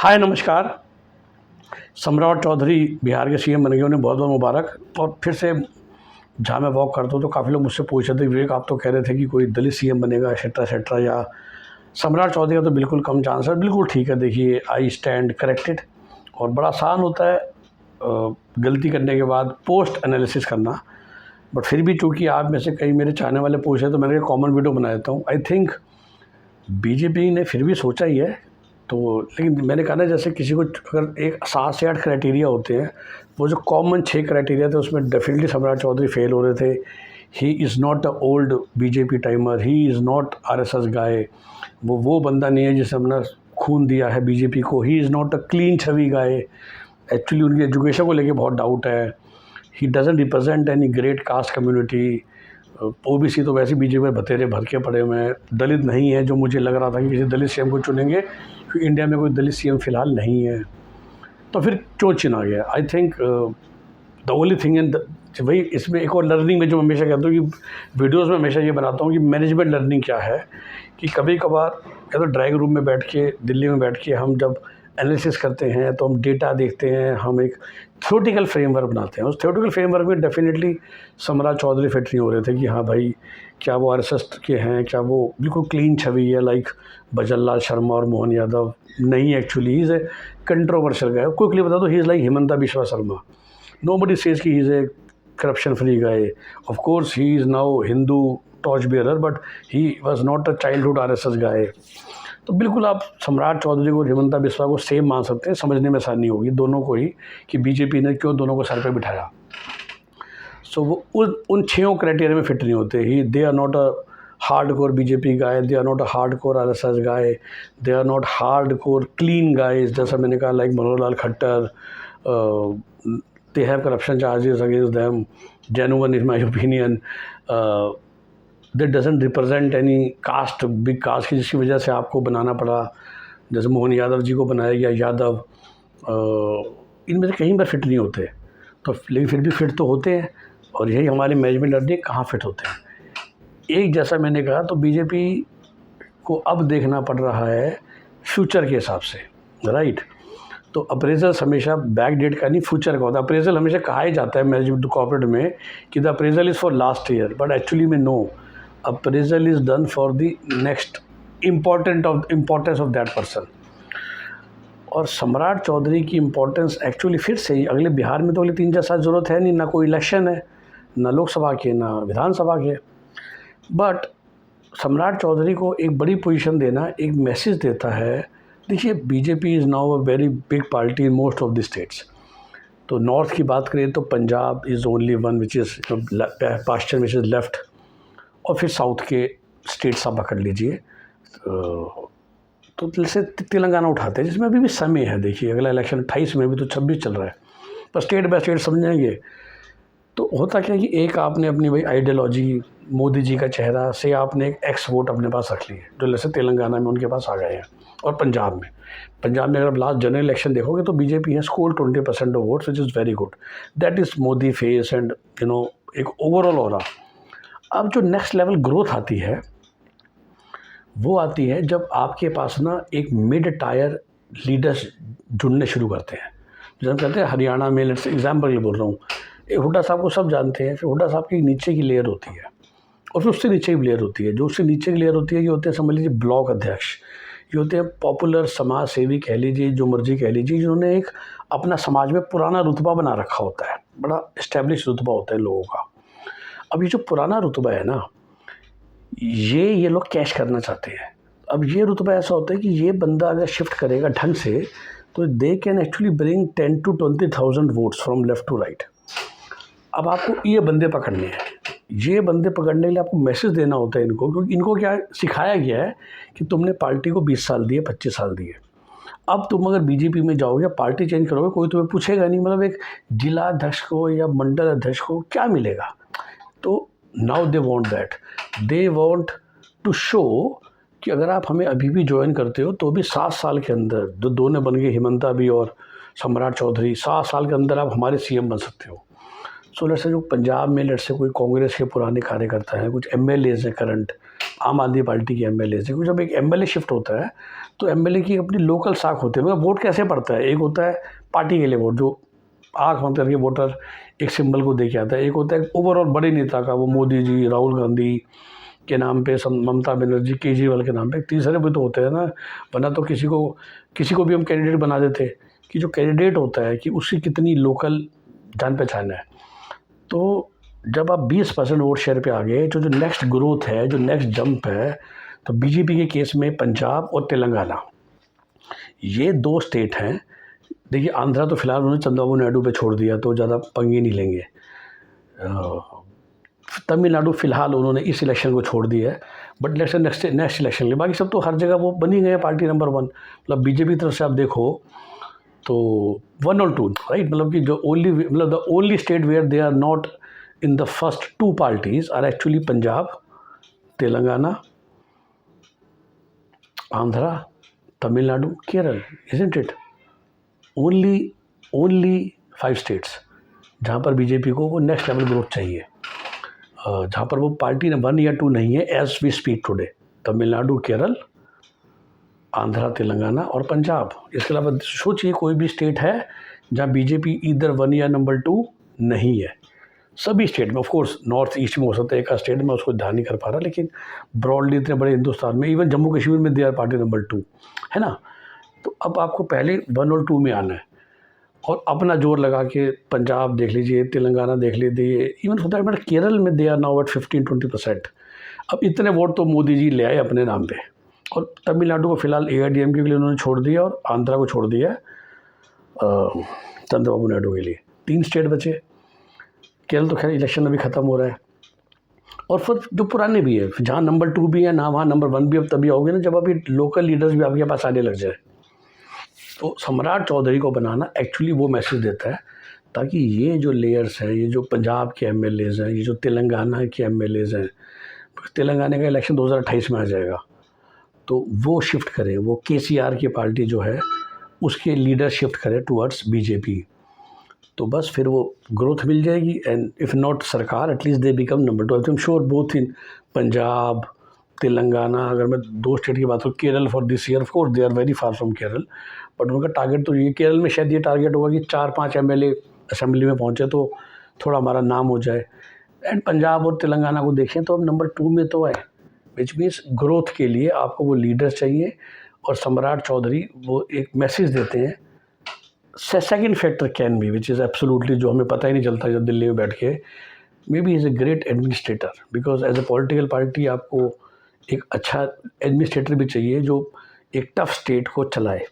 हाय नमस्कार। सम्राट चौधरी बिहार के सीएम बन गए, उन्हें बहुत बहुत मुबारक। और फिर से जहाँ मैं वॉक करता हूँ तो काफ़ी लोग मुझसे पूछ रहे थे, विवेक आप तो कह रहे थे कि कोई दलित सीएम बनेगा एक्सेट्रा एक्सेट्रा, या सम्राट चौधरी का तो बिल्कुल कम चांस है। बिल्कुल ठीक है, देखिए आई स्टैंड करेक्टेड। और बड़ा आसान होता है गलती करने के बाद पोस्ट एनालिसिस करना, बट फिर भी चूँकि आप में से कई मेरे चाहने वाले पूछ रहे तो मैंने एक कॉमन वीडियो बना देता हूँ। आई थिंक बीजेपी ने फिर भी सोचा ही है, तो लेकिन मैंने कहा ना, जैसे किसी को अगर एक 7 से 8 क्राइटेरिया होते हैं, वो जो कॉमन 6 क्राइटेरिया थे उसमें डेफिनेटली सम्राट चौधरी फेल हो रहे थे। He is not a old BJP timer, he is not RSS guy. वो बंदा नहीं है जिसने अपना खून दिया है बीजेपी को। ही is not a clean Chhavi guy. Actually उनकी एजुकेशन को लेके बहुत डाउट है। He doesn't represent any great cast community. OBC तो वैसे बीजेपी में बतेरे भर के पड़े हुए हैं। दलित नहीं है, जो मुझे लग रहा था कि किसी दलित सीएम को चुनेंगे, क्योंकि इंडिया में कोई दलित सीएम फिलहाल नहीं है। तो फिर क्यों चुना गया? I think the only thing in वही इसमें एक और लर्निंग में जो मैं हमेशा कहता हूँ कि वीडियोज़ में हमेशा ये बनाता हूँ कि मैनेजमेंट लर्निंग क्या है, कि कभी कभार या तो ड्राइंग रूम में बैठ के, दिल्ली में बैठ के हम जब एनालिसिस करते हैं तो हम डेटा देखते हैं, हम एक थ्योरेटिकल फ्रेमवर्क बनाते हैं। उस थ्योरेटिकल फ्रेमवर्क में डेफिनेटली सम्राट चौधरी फिट नहीं हो रहे थे कि हाँ भाई, क्या वो आरएसएस के हैं, क्या वो बिल्कुल क्लीन छवि है लाइक भजन लाल शर्मा और मोहन यादव। नहीं, actually he is a controversial guy. Quickly बता दो, he is like Himanta Biswa Sarma. Nobody says कि he is a corruption free guy. Of course he is now Hindu torch bearer, but he was not a childhood RSS guy. तो बिल्कुल आप सम्राट चौधरी को, हिमंता बिस्वा को same मान सकते हैं। समझने में आसानी होगी दोनों को ही कि बीजेपी ने क्यों दोनों को सर पे बिठाया। सो वो उन 6 क्राइटेरिया में फिट नहीं होते। He they are not a hard core BJP guy, they are not a hard core RSS guy, they are not hard core clean guys, जैसा मैंने कहा like Manohar Lal Khattar. They have corruption charges against them, genuine in my opinion. That doesn't represent any caste, big caste की, जिसकी वजह से आपको बनाना पड़ा। जैसे मोहन यादव जी को बनाया गया यादव। इनमें से कहीं पर फिट नहीं होते, तो लेकिन फिर भी फिट तो होते हैं। और यही हमारे मैनेजमेंट लर्निंग कहाँ फिट होते हैं। एक जैसा मैंने कहा, तो बीजेपी को अब देखना पड़ रहा है फ्यूचर के हिसाब से, राइट। तो अप्रेजल हमेशा बैक डेट का नहीं, फ्यूचर का होता है। अप्रेजल हमेशा कहा ही जाता है मैनेजमेंट कॉर्पोरेट में कि the appraisal is for last year, but actually में no, appraisal is done for the next importance of that person. और सम्राट चौधरी की इम्पोर्टेंस एक्चुअली फिर से ही अगले बिहार में तो अगले 3-4 साल ज़रूरत है नहीं, ना कोई इलेक्शन है, ना लोकसभा के, ना विधानसभा के। बट सम्राट चौधरी को एक बड़ी पोजीशन देना एक मैसेज देता है। देखिए, BJP is now a very big party in most of the states. तो नॉर्थ की बात करें तो Punjab is only one which is pasture which is left, और फिर साउथ के स्टेट्स आप पकड़ लीजिए। तो जैसे तेलंगाना उठाते हैं, जिसमें अभी भी समय है। देखिए, अगला इलेक्शन 28 में, भी तो 26 चल रहा है, पर स्टेट बाय स्टेट समझेंगे। तो होता क्या है कि एक आपने अपनी भाई आइडियोलॉजी, मोदी जी का चेहरा से आपने एक एक्स वोट अपने पास रख लिए, जो जैसे तेलंगाना में उनके पास आ गए हैं। और पंजाब में अगर लास्ट जनरल इलेक्शन देखोगे तो बीजेपी है score 20% of votes, which is very good. That is Modi face and एक ओवरऑल हो रहा। अब जो नेक्स्ट लेवल ग्रोथ आती है, वो आती है जब आपके पास ना एक मिड टायर लीडर्स जुड़ने शुरू करते हैं। जैसे हम कहते हैं हरियाणा में, लेट्स एग्जाम्पल बोल रहा हूँ, एक हुड्डा साहब को सब जानते हैं। फिर हुड्डा साहब की नीचे की लेयर होती है, और फिर उससे नीचे की लेयर होती है। जो उससे नीचे की लेयर होती है, ये होते हैं, समझ लीजिए, ब्लॉक अध्यक्ष। ये होते हैं पॉपुलर समाज सेवी कह लीजिए, जो मर्जी कह लीजिए, जिन्होंने एक अपना समाज में पुराना रुतबा बना रखा होता है, बड़ा इस्टेब्लिश रुतबा होता है लोगों का। अब ये जो पुराना रुतबा है ना, ये लोग कैश करना चाहते हैं। अब ये रुतबा ऐसा होता है कि ये बंदा अगर शिफ्ट करेगा ढंग से, तो they can actually bring 10 to 20,000 votes from left to right. अब आपको ये बंदे पकड़ने हैं। ये बंदे पकड़ने के लिए आपको मैसेज देना होता है इनको, क्योंकि इनको क्या सिखाया गया है कि तुमने पार्टी को 20 साल दिए, 25 साल दिए। अब तुम अगर बीजेपी में जाओगे, पार्टी चेंज करोगे, कोई तुम्हें पूछेगा नहीं। मतलब एक जिला अध्यक्ष को या मंडल अध्यक्ष को क्या मिलेगा? तो now they want that, they want to show कि अगर आप हमें अभी भी ज्वाइन करते हो, तो भी 7 साल के अंदर, जो दोनों बन गए, हिमंता भी और सम्राट चौधरी, 7 साल के अंदर आप हमारे सीएम बन सकते हो। सो लेट्स से जो पंजाब में लेट्स से कोई कांग्रेस के पुराने कार्यकर्ता हैं, कुछ एमएलएज हैं, करंट आम आदमी पार्टी के एमएलएज हैं, जब एक एमएलए शिफ्ट होता है तो एमएलए की अपनी लोकल साख होती है। मतलब वोट कैसे पड़ता है, एक होता है पार्टी के लिए वोट, जो आँख बंद करके वोटर एक सिंबल को दे के आता है, एक होता है ओवरऑल बड़े नेता का, वो मोदी जी, राहुल गांधी के नाम पे, ममता बनर्जी, केजरीवाल के नाम पे। तीसरे भी तो होते हैं ना, वरना तो किसी को भी हम कैंडिडेट बना देते, कि जो कैंडिडेट होता है कि उसकी कितनी लोकल जान पहचान है। तो जब आप 20% वोट शेयर पे आ गए, जो नेक्स्ट ग्रोथ है, जो नेक्स्ट जंप है, तो बीजेपी के केस में पंजाब और तेलंगाना, ये 2 स्टेट हैं। देखिए आंध्रा तो फिलहाल उन्होंने चंद्रबाबू नायडू पे छोड़ दिया, तो ज़्यादा पंगे नहीं लेंगे। तमिलनाडु फिलहाल उन्होंने इस इलेक्शन को छोड़ दिया है, बट नेक्स्ट इलेक्शन ले, बाकी सब तो हर जगह वो बनी गए हैं पार्टी नंबर 1। मतलब बीजेपी तरफ से आप देखो तो 1 और 2, राइट। मतलब कि जो the only state where they are not in the first 2 parties are actually Punjab, Telangana, Andhra, Tamil Nadu, Kerala, isn't it? Only 5 states जहाँ पर बीजेपी को वो नेक्स्ट लेवल ग्रोथ चाहिए, जहाँ पर वो पार्टी 1 या 2 नहीं है as we speak today. Tamil Nadu, Kerala, Andhra, Telangana और पंजाब। इसके अलावा सोचिए कोई भी स्टेट है जहाँ बीजेपी इधर 1 या नंबर 2 नहीं है। सभी स्टेट में, ऑफ कोर्स नॉर्थ ईस्ट में हो सकता है एक स्टेट में, उसको ध्यान नहीं कर पा रहा, लेकिन ब्रॉडली इतने बड़े हिंदुस्तान में, इवन जम्मू कश्मीर में दे आर पार्टी नंबर 2, है ना। तो अब आपको पहले 1 और 2 में आना है, और अपना जोर लगा के पंजाब देख लीजिए, तेलंगाना देख लीजिए, even for that matter Kerala में दे आर नाउ एट 15-20%। अब इतने वोट तो मोदी जी ले आए अपने नाम पे। और तमिलनाडु को फिलहाल AIADMK के लिए उन्होंने छोड़ दिया, और आंध्रा को छोड़ दिया चंद्रबाबू नायडू के लिए। 3 स्टेट बचे। केरल तो खैर इलेक्शन अभी ख़त्म हो रहा है। और फिर जो पुराने भी है, जहाँ नंबर 2 भी है ना, वहाँ नंबर 1 भी अब तभी आओगे ना जब अभी लोकल लीडर्स भी आपके पास आने लग जाए। तो सम्राट चौधरी को बनाना एक्चुअली वो मैसेज देता है, ताकि ये जो लेयर्स हैं, ये जो पंजाब के MLAs हैं, ये जो तेलंगाना के MLAs हैं, तेलंगाना का इलेक्शन 2028 में आ जाएगा, तो वो शिफ्ट करें, वो KCR की पार्टी जो है उसके लीडर शिफ्ट करें टुवर्ड्स बीजेपी। तो बस फिर वो ग्रोथ मिल जाएगी, एंड इफ़ नॉट सरकार, at least they become number 2। I am sure both in Punjab, Telangana, अगर मैं 2 स्टेट की बात करूँ, Kerala for this year, of course they are very far from Kerala, but उनका टारगेट तो ये, केरल में शायद ये टारगेट होगा कि 4-5 MLA असेंबली में पहुँचे तो थोड़ा हमारा नाम हो जाए। एंड पंजाब और तेलंगाना को देखें तो अब नंबर 2 में तो है, विच मीन्स ग्रोथ के लिए आपको वो लीडर्स चाहिए, और सम्राट चौधरी वो एक मैसेज देते हैं। Second factor can be, which is absolutely, जो हमें पता ही नहीं चलता जब दिल्ली में बैठ के, maybe is a great administrator, because as a political party आपको एक अच्छा एडमिनिस्ट्रेटर भी चाहिए जो एक टफ स्टेट को चलाए।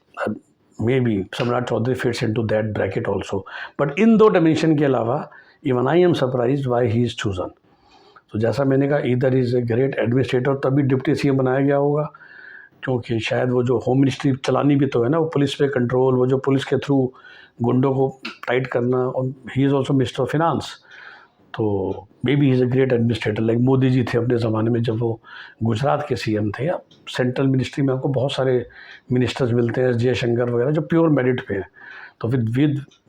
Maybe Samrat Choudhary fits into that bracket also, but in 2 dimension के अलावा even I am surprised why he is chosen. तो जैसा मैंने कहा, इधर इज़ ए ग्रेट एडमिनिस्ट्रेटर, तभी डिप्टी CM बनाया गया होगा, क्योंकि शायद वो जो होम मिनिस्ट्री चलानी भी तो है ना, वो पुलिस पे कंट्रोल, वो जो पुलिस के थ्रू गुंडों को टाइट करना, और he is also minister of finance. तो maybe is a great administrator, like Modi ji थे अपने ज़माने में जब वो गुजरात के CM थे। अब सेंट्रल मिनिस्ट्री में आपको बहुत सारे मिनिस्टर्स मिलते हैं, जयशंकर वगैरह, जो प्योर मेरिट पे हैं। तो with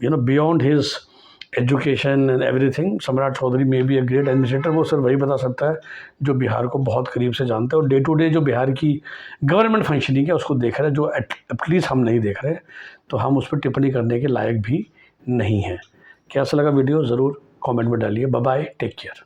beyond his education and everything, सम्राट चौधरी में भी ए ग्रेट एडमिनिस्ट्रेटर। वो सिर्फ वही बता सकता है जो बिहार को बहुत करीब से जानते हैं, और डे टू डे जो बिहार की गवर्नमेंट फंक्शनिंग है उसको देख रहे हैं, जो एटलीस्ट हम नहीं देख रहे, तो हम उस पर टिप्पणी करने के लायक भी नहीं हैं। कैसा लगा वीडियो ज़रूर कमेंट में डालिए। Bye bye, take care.